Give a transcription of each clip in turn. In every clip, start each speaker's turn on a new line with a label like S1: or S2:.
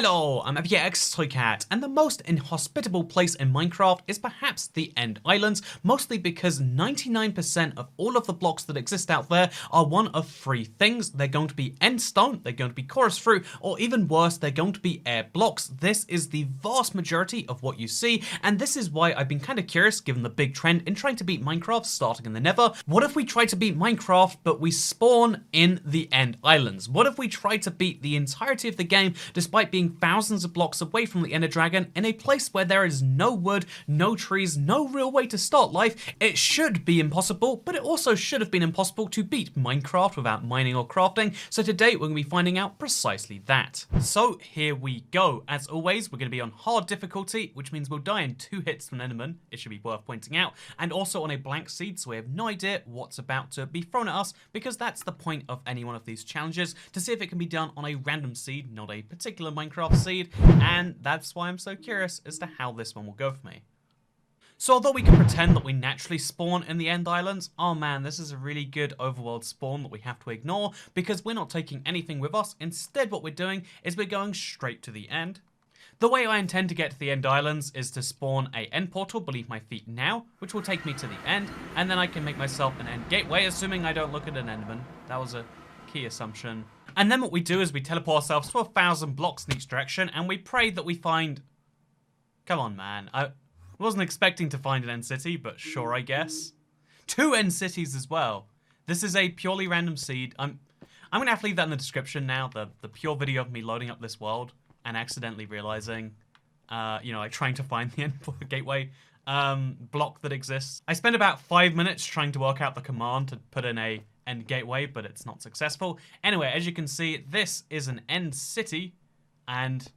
S1: Hello, I'm Toycat, and the most inhospitable place in Minecraft is perhaps the End Islands, mostly because 99% of all of the blocks that exist out there are one of three things. They're going to be end stone, they're going to be chorus fruit, or even worse, they're going to be air blocks. This is the vast majority of what you see, and this is why I've been kind of curious, given the big trend in trying to beat Minecraft starting in the Nether. What if we try to beat Minecraft, but we spawn in the End Islands? What if we try to beat the entirety of the game despite being thousands of blocks away from the Ender Dragon in a place where there is no wood, no trees, no real way to start life? It should be impossible, but it also should have been impossible to beat Minecraft without mining or crafting, so today we're going to be finding out precisely that. So here we go. As always, we're going to be on hard difficulty, which means we'll die in 2 hits from an Enderman, it should be worth pointing out, and also on a blank seed, so we have no idea what's about to be thrown at us, because that's the point of any one of these challenges, to see if it can be done on a random seed, not a particular Minecraft seed, and that's why I'm so curious as to how this one will go for me. So although we can pretend that we naturally spawn in the End Islands, oh man, this is a really good overworld spawn that we have to ignore because we're not taking anything with us. Instead, what we're doing is we're going straight to the end. The way I intend to get to the End Islands is to spawn a end portal beneath my feet now, which will take me to the end, and then I can make myself an end gateway, assuming I don't look at an enderman. That was a key assumption. And then what we do is we teleport ourselves to 1,000 blocks in each direction, and we pray that we find... Come on, man. I wasn't expecting to find an end city, but sure, I guess. 2 end cities as well. This is a purely random seed. I'm gonna have to leave that in the description now, the pure video of me loading up this world and accidentally realizing, like trying to find the end gateway block that exists. I spent about 5 minutes trying to work out the command to put in a end gateway, but it's not successful. Anyway, as you can see, this is an end city, and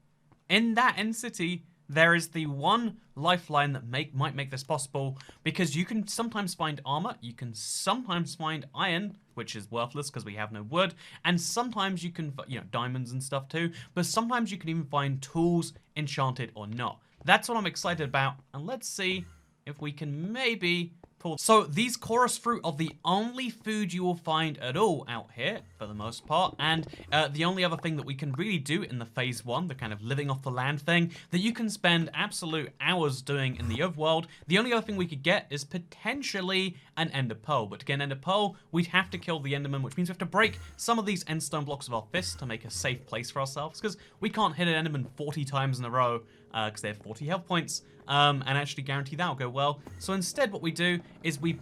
S1: in that end city, there is the one lifeline that might make this possible, because you can sometimes find armor, you can sometimes find iron, which is worthless because we have no wood, and sometimes you can, diamonds and stuff too, but sometimes you can even find tools, enchanted or not. That's what I'm excited about, and let's see if we can maybe pull. So these chorus fruit are the only food you will find at all out here, for the most part, and the only other thing that we can really do in the phase 1, the kind of living off the land thing, that you can spend absolute hours doing in the overworld, the only other thing we could get is potentially an ender pearl. But to get an ender pearl, we'd have to kill the enderman, which means we have to break some of these endstone blocks with our fists to make a safe place for ourselves, because we can't hit an enderman 40 times in a row, because they have 40 health points, and actually guarantee that'll go well. So instead what we do is we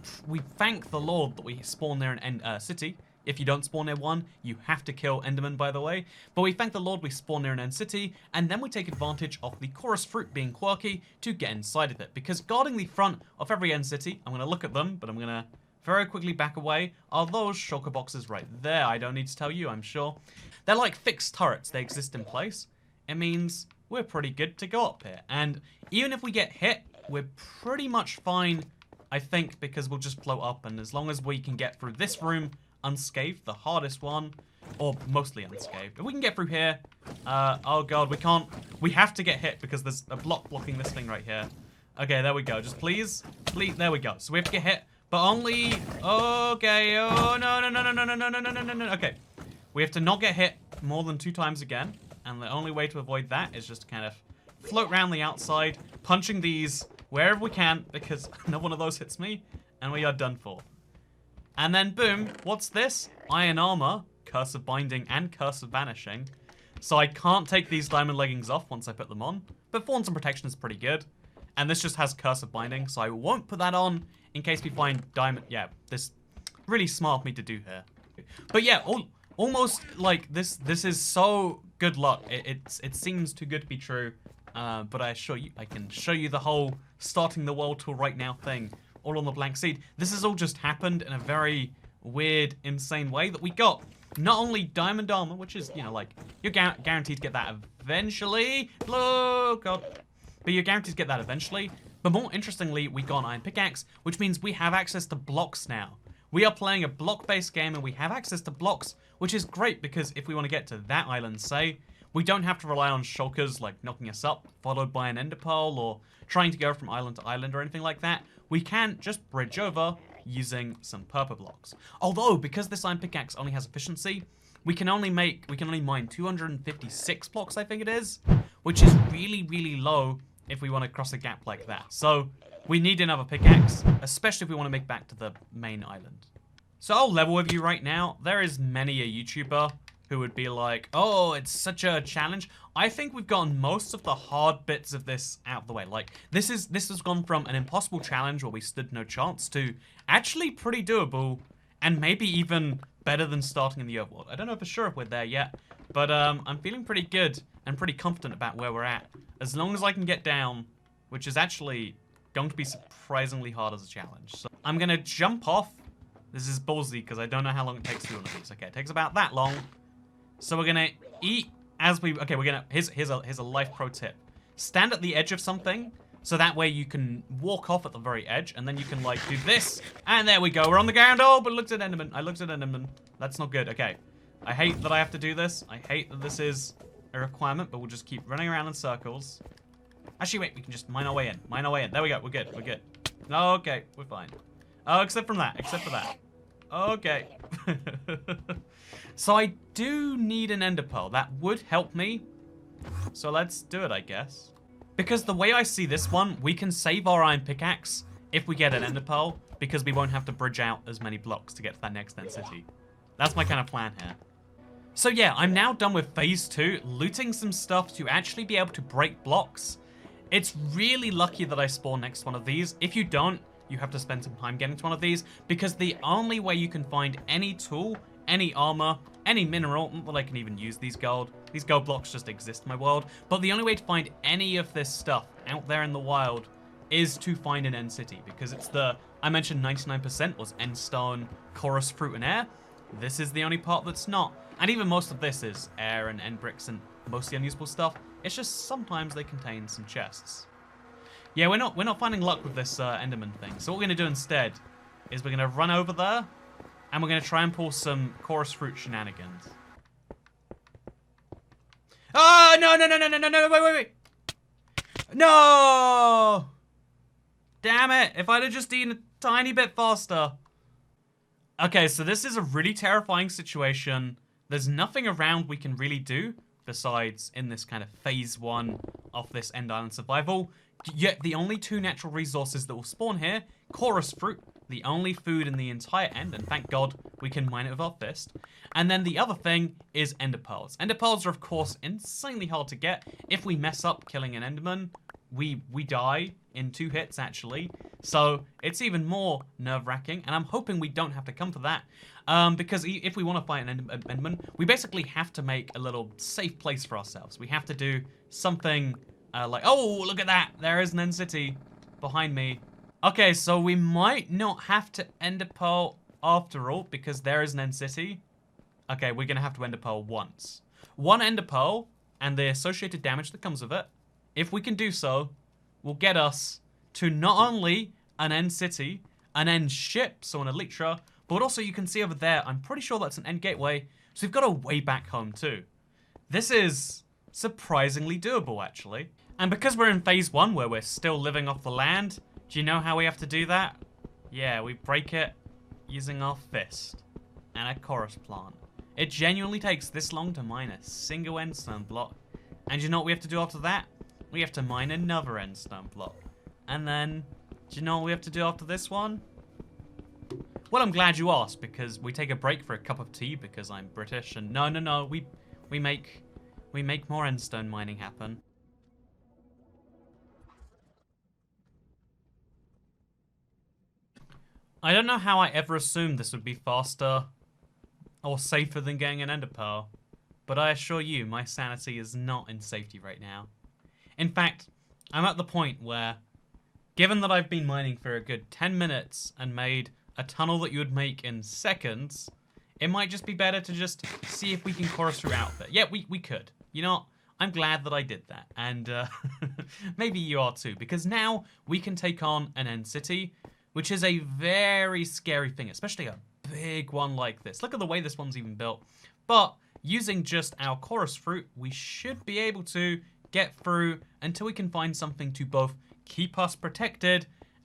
S1: thank the Lord that we spawn near an end city. If you don't spawn near one, you have to kill enderman, by the way. But we thank the Lord we spawn near an end city, and then we take advantage of the chorus fruit being quirky to get inside of it. Because guarding the front of every end city, I'm going to look at them, but I'm going to very quickly back away, are those shulker boxes right there. I don't need to tell you, I'm sure. They're like fixed turrets. They exist in place. It means we're pretty good to go up here. And even if we get hit, we're pretty much fine, I think, because we'll just float up. And as long as we can get through this room unscathed, the hardest one, or mostly unscathed. If we can get through here, oh god, we can't. We have to get hit because there's a block blocking this thing right here. Okay, there we go. Just please, there we go. So we have to get hit, but only, okay, oh, no. Okay, we have to not get hit more than 2 times again. And the only way to avoid that is just to kind of float around the outside, punching these wherever we can, because no one of those hits me, and we are done for. And then boom, what's this? Iron armor, curse of binding, and curse of vanishing. So I can't take these diamond leggings off once I put them on, but thorns and protection is pretty good. And this just has curse of binding, so I won't put that on in case we find diamond. Yeah, this really smart of me to do here. But yeah, almost like this is so good luck. It seems too good to be true, but I assure you, I can show you the whole starting the world tour right now thing, all on the blank seed. This has all just happened in a very weird, insane way that we got not only diamond armor, which is, like, you're guaranteed to get that eventually. Oh, God. But you're guaranteed to get that eventually. But more interestingly, we got an iron pickaxe, which means we have access to blocks now. We are playing a block-based game, and we have access to blocks, which is great because if we want to get to that island, say, we don't have to rely on shulkers, like knocking us up, followed by an ender pearl, or trying to go from island to island or anything like that. We can just bridge over using some purple blocks. Although, because this iron pickaxe only has efficiency, we can only mine 256 blocks, I think it is, which is really, really low if we want to cross a gap like that. So we need another pickaxe, especially if we want to make back to the main island. So I'll level with you right now. There is many a YouTuber who would be like, oh, it's such a challenge. I think we've gotten most of the hard bits of this out of the way. Like, this has gone from an impossible challenge where we stood no chance to actually pretty doable and maybe even better than starting in the overworld. I don't know for sure if we're there yet, but I'm feeling pretty good and pretty confident about where we're at. As long as I can get down, which is actually going to be surprisingly hard as a challenge. So I'm gonna jump off. This is ballsy because I don't know how long it takes to do one of these. Okay, it takes about that long. So we're gonna eat as we, okay, we're gonna, here's a life pro tip. Stand at the edge of something, so that way you can walk off at the very edge, and then you can like do this, and there we go, we're on the ground. Oh, but looked at Enderman, I looked at Enderman. That's not good, okay. I hate that I have to do this. I hate that this is a requirement, but we'll just keep running around in circles. Actually, wait, we can just mine our way in, There we go, we're good, we're good. Okay, we're fine. Oh, except for that. Okay. So I do need an ender pearl. That would help me. So let's do it, I guess. Because the way I see this one, we can save our iron pickaxe if we get an ender pearl, because we won't have to bridge out as many blocks to get to that next end city. That's my kind of plan here. So yeah, I'm now done with phase 2, looting some stuff to actually be able to break blocks. It's really lucky that I spawned next to one of these. If you don't, you have to spend some time getting to one of these, because the only way you can find any tool, any armor, any mineral, not that I can even use these gold blocks just exist in my world, but the only way to find any of this stuff out there in the wild is to find an end city, because it's I mentioned 99% was end stone, chorus fruit, and air. This is the only part that's not. And even most of this is air and end bricks and mostly unusable stuff. It's just sometimes they contain some chests. Yeah, we're not finding luck with this Enderman thing. So what we're gonna do instead is we're gonna run over there and we're gonna try and pull some chorus fruit shenanigans. Oh, no, wait. No! Damn it, if I'd have just eaten a tiny bit faster. Okay, so this is a really terrifying situation. There's nothing around we can really do besides in this kind of phase 1 of this End Island survival. Yet the only 2 natural resources that will spawn here, chorus fruit, the only food in the entire end, and thank God we can mine it with our fist. And then the other thing is ender pearls. Ender pearls are of course insanely hard to get. If we mess up killing an enderman, we die in 2 hits actually. So it's even more nerve-wracking, and I'm hoping we don't have to come to that. Because if we want to fight an enderman, we basically have to make a little safe place for ourselves. We have to do something like, oh, look at that, there is an end city behind me. Okay, so we might not have to ender pearl after all, because there is an end city. Okay, we're gonna have to ender pearl once. 1 ender pearl and the associated damage that comes with it, if we can do so, will get us to not only an end city, an end ship, so an elytra, but also you can see over there, I'm pretty sure that's an end gateway, so we've got a way back home too. This is surprisingly doable actually. And because we're in phase 1 where we're still living off the land, do you know how we have to do that? Yeah, we break it using our fist and a chorus plant. It genuinely takes this long to mine a single endstone block. And you know what we have to do after that? We have to mine another endstone block. And then, do you know what we have to do after this one? Well, I'm glad you asked, because we take a break for a cup of tea because I'm British, and no, we make more endstone mining happen. I don't know how I ever assumed this would be faster or safer than getting an ender pearl, but I assure you my sanity is not in safety right now. In fact, I'm at the point where, given that I've been mining for a good 10 minutes and made a tunnel that you would make in seconds, it might just be better to just see if we can chorus through out there. Yeah, we could. You know what? I'm glad that I did that, and maybe you are too, because now we can take on an end city, which is a very scary thing, especially a big one like this. Look at the way this one's even built. But using just our chorus fruit, we should be able to get through until we can find something to both keep us protected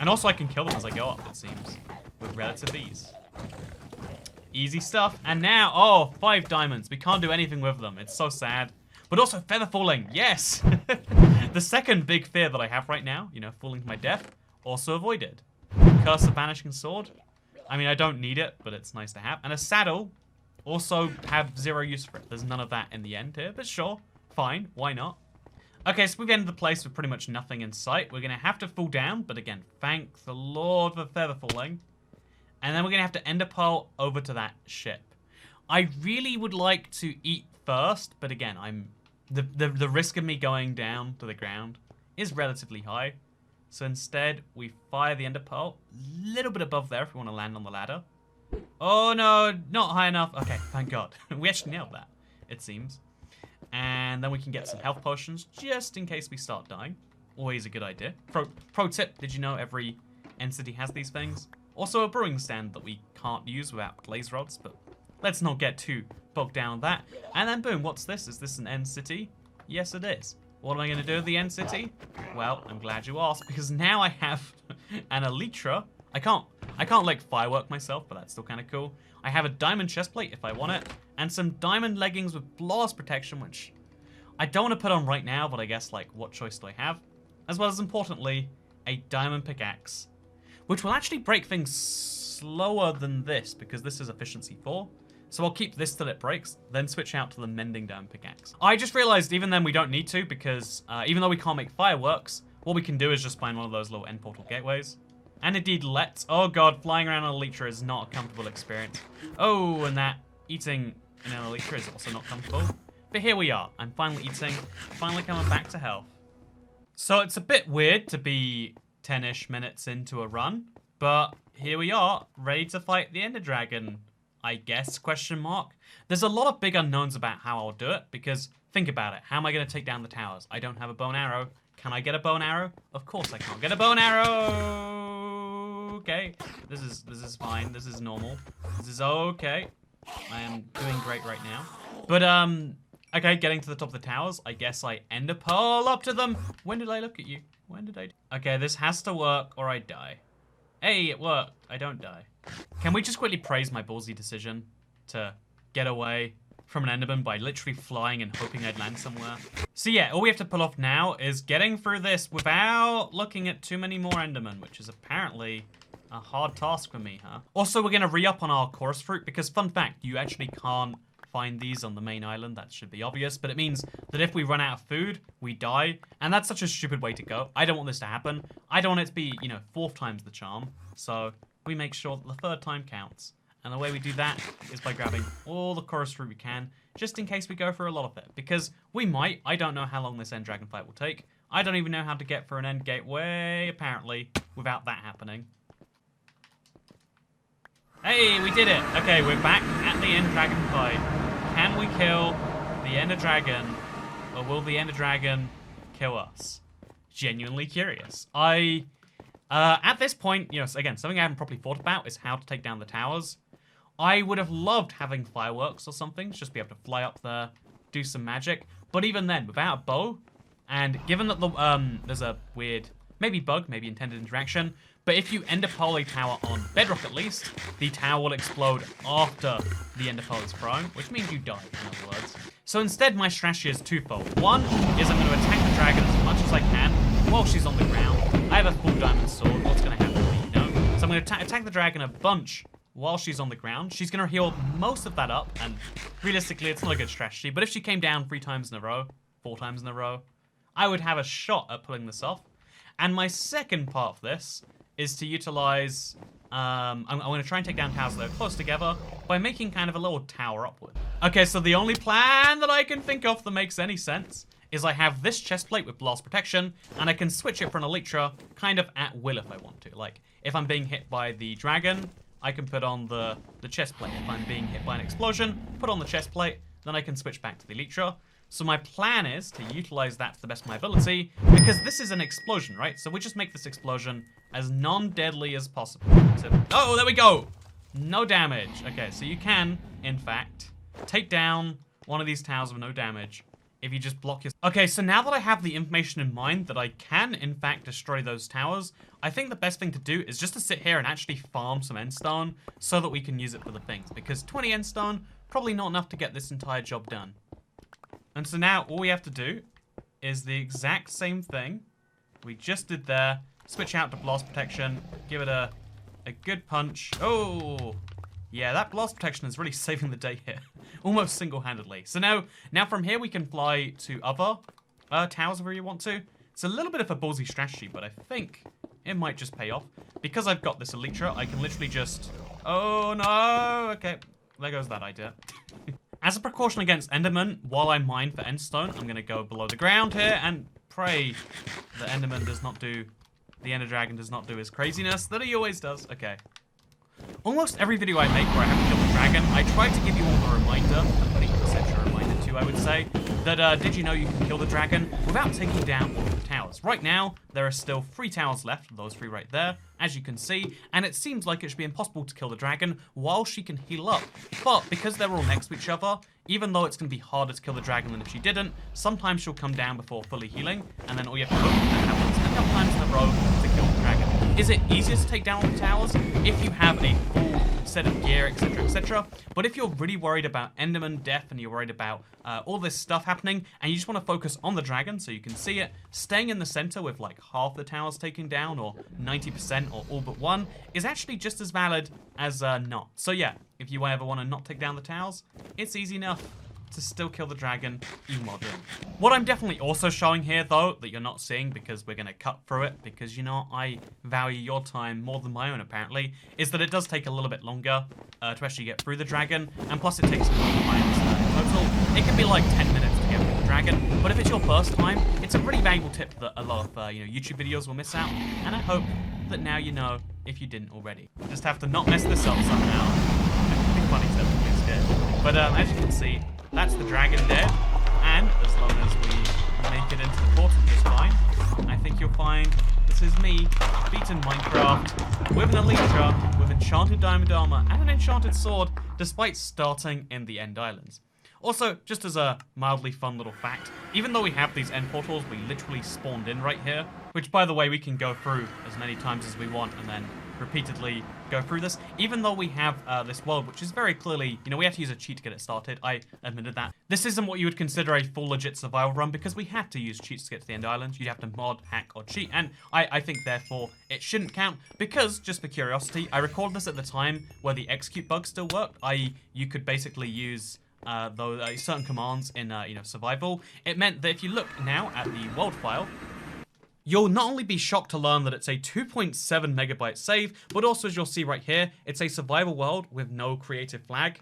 S1: And also I can kill them as I go up, it seems. With relative ease. Easy stuff. And now, oh, 5 diamonds. We can't do anything with them. It's so sad. But also feather falling. Yes. The second big fear that I have right now, you know, falling to my death, also avoided. Curse of Vanishing Sword. I mean, I don't need it, but it's nice to have. And a saddle, also have 0 use for it. There's none of that in the end here, but sure. Fine. Why not? Okay, so we've ended the place with pretty much nothing in sight. We're going to have to fall down, but again, thank the Lord for feather falling. And then we're going to have to ender pearl over to that ship. I really would like to eat first, but again, the risk of me going down to the ground is relatively high. So instead, we fire the ender pearl a little bit above there if we want to land on the ladder. Oh no, not high enough. Okay, thank God. We actually nailed that, it seems. And then we can get some health potions just in case we start dying. Always a good idea. Pro tip, did you know every end city has these things? Also a brewing stand that we can't use without glaze rods, but let's not get too bogged down with that. And then boom, what's this? Is this an end city? Yes, it is. What am I going to do with the end city? Well, I'm glad you asked, because now I have an elytra. I can't like firework myself, but that's still kind of cool. I have a diamond chestplate if I want it, and some diamond leggings with blast protection, which I don't want to put on right now, but I guess like what choice do I have? As well as importantly, a diamond pickaxe, which will actually break things slower than this because this is efficiency 4. So I'll keep this till it breaks, then switch out to the mending diamond pickaxe. I just realized even then we don't need to because even though we can't make fireworks, what we can do is just find one of those little end portal gateways. And indeed, oh god, flying around on an elytra is not a comfortable experience. Oh, and that eating in an elytra is also not comfortable. But here we are. I'm finally eating, finally coming back to health. So it's a bit weird to be 10-ish minutes into a run, but here we are, ready to fight the Ender Dragon, I guess, question mark. There's a lot of big unknowns about how I'll do it, because think about it. How am I going to take down the towers? I don't have a bow and arrow. Can I get a bow and arrow? Of course I can't get a bow and arrow. Okay, this is fine. This is normal. This is okay. I am doing great right now. But okay, getting to the top of the towers. I guess I ender pearl up to them. When did I look at you? When did I? Okay, this has to work or I die. Hey, it worked. I don't die. Can we just quickly praise my ballsy decision to get away from an enderman by literally flying and hoping I'd land somewhere? So yeah, all we have to pull off now is getting through this without looking at too many more endermen, which is apparently a hard task for me, huh? Also, we're gonna re-up on our chorus fruit because, fun fact, you actually can't find these on the main island. That should be obvious, but it means that if we run out of food, we die, and that's such a stupid way to go. I don't want this to happen. I don't want it to be, you know, 4th time's the charm, so we make sure that the 3rd time counts. And the way we do that is by grabbing all the chorus fruit we can, just in case we go for a lot of it. Because we might, I don't know how long this end dragon fight will take. I don't even know how to get for an end gateway, apparently, without that happening. Hey, we did it! Okay, we're back at the end dragon fight. Can we kill the ender dragon, or will the ender dragon kill us? Genuinely curious. At this point, you know, again, something I haven't properly thought about is how to take down the towers. I would have loved having fireworks or something, just be able to fly up there, do some magic. But even then, without a bow, and given that there's a weird, maybe bug, maybe intended interaction, but if you ender pearl a tower on Bedrock at least, the tower will explode after the ender pearl is thrown, which means you die, in other words. So instead, my strategy is twofold. One is I'm going to attack the dragon as much as I can while she's on the ground. I have a full diamond sword. What's going to happen to me, you know? So I'm going to attack the dragon a bunch while she's on the ground. She's going to heal most of that up, and realistically, it's not a good strategy. But if she came down 3 times in a row, 4 times in a row, I would have a shot at pulling this off. And my second part of this is to utilize... I'm going to try and take down towers that are close together by making kind of a little tower upward. Okay, so the only plan that I can think of that makes any sense is I have this chest plate with blast protection, and I can switch it for an elytra kind of at will if I want to. Like, if I'm being hit by the dragon, I can put on the chest plate. If I'm being hit by an explosion, put on the chest plate, then I can switch back to the elytra. So my plan is to utilize that to the best of my ability, because this is an explosion, right? So we just make this explosion as non-deadly as possible. So, oh, there we go! No damage. Okay, so you can, in fact, take down one of these towers with no damage if you just block your... Okay, so now that I have the information in mind that I can, in fact, destroy those towers, I think the best thing to do is just to sit here and actually farm some endstone so that we can use it for the things. Because 20 endstone, probably not enough to get this entire job done. And so now all we have to do is the exact same thing we just did there. Switch out to blast protection, give it a good punch. Oh, yeah, that blast protection is really saving the day here. Almost single-handedly. So now from here we can fly to other towers where you want to. It's a little bit of a ballsy strategy, but I think it might just pay off. Because I've got this Elytra, I can literally just... Oh, no! Okay, there goes that idea. As a precaution against Enderman, while I mine for endstone, I'm going to go below the ground here and pray the Enderman does not do... The Ender Dragon does not do his craziness that he always does. Okay. Almost every video I make where I have to kill the dragon, I try to give you all the reminder, a pretty essential reminder too, I would say, that did you know you can kill the dragon without taking down all of the towers. Right now, there are still 3 towers left, those 3 right there, as you can see, and it seems like it should be impossible to kill the dragon while she can heal up. But because they're all next to each other, even though it's going to be harder to kill the dragon than if she didn't, sometimes she'll come down before fully healing, and then all you have to hope that happens a couple times in a row to kill the dragon. Is it easier to take down all the towers if you have a full set of gear, etc, etc? But if you're really worried about Enderman death and you're worried about all this stuff happening, and you just want to focus on the dragon so you can see it, staying in the center with like half the towers taken down, or 90%, or all but one, is actually just as valid as not. So yeah, if you ever want to not take down the towers, it's easy enough to still kill the dragon, even while doing it. What I'm definitely also showing here, though, that you're not seeing because we're going to cut through it, because, you know, I value your time more than my own, apparently, is that it does take a little bit longer to actually get through the dragon, and plus it takes more time in total. It can be like 10 minutes to get through the dragon, but if it's your first time, it's a really valuable tip that a lot of, YouTube videos will miss out, and I hope that now you know if you didn't already. Just have to not mess this up somehow. Pretty funny tip, it's good. But as you can see, that's the dragon dead, and as long as we make it into the portal just fine, I think you'll find this is me, beaten Minecraft, with an Elytra, with enchanted diamond armor, and an enchanted sword, despite starting in the End Islands. Also, just as a mildly fun little fact, even though we have these end portals, we literally spawned in right here, which, by the way, we can go through as many times as we want, and then repeatedly go through this, even though we have this world, which is very clearly, we have to use a cheat to get it started. I admitted that. This isn't what you would consider a full legit survival run, because we had to use cheats to get to the End Islands. You'd have to mod, hack, or cheat, and I think, therefore, it shouldn't count, because, just for curiosity, I recorded this at the time where the execute bug still worked, i.e. you could basically use those certain commands in, survival. It meant that if you look now at the world file, you'll not only be shocked to learn that it's a 2.7 megabyte save, but also, as you'll see right here, it's a survival world with no creative flag,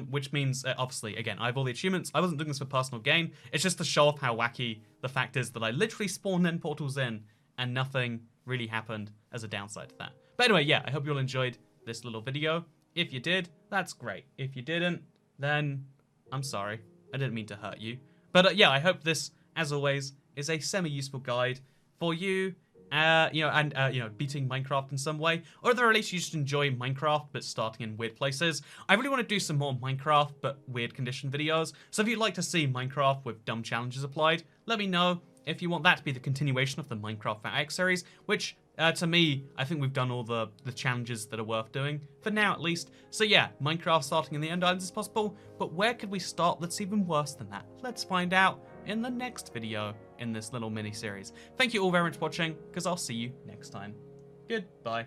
S1: which means, obviously, again, I have all the achievements. I wasn't doing this for personal gain. It's just to show off how wacky the fact is that I literally spawned end portals in, and nothing really happened as a downside to that. But anyway, yeah, I hope you all enjoyed this little video. If you did, that's great. If you didn't, then I'm sorry. I didn't mean to hurt you. But yeah, I hope this, as always, is a semi-useful guide for you, beating Minecraft in some way, or at the very least you just enjoy Minecraft but starting in weird places. I really want to do some more Minecraft but weird condition videos, so if you'd like to see Minecraft with dumb challenges applied, let me know if you want that to be the continuation of the Minecraft Fat X series, which, to me, I think we've done all the challenges that are worth doing, for now at least. So yeah, Minecraft starting in the End Islands is possible, but where could we start that's even worse than that? Let's find out in the next video in this little mini-series. Thank you all very much for watching, because I'll see you next time. Goodbye.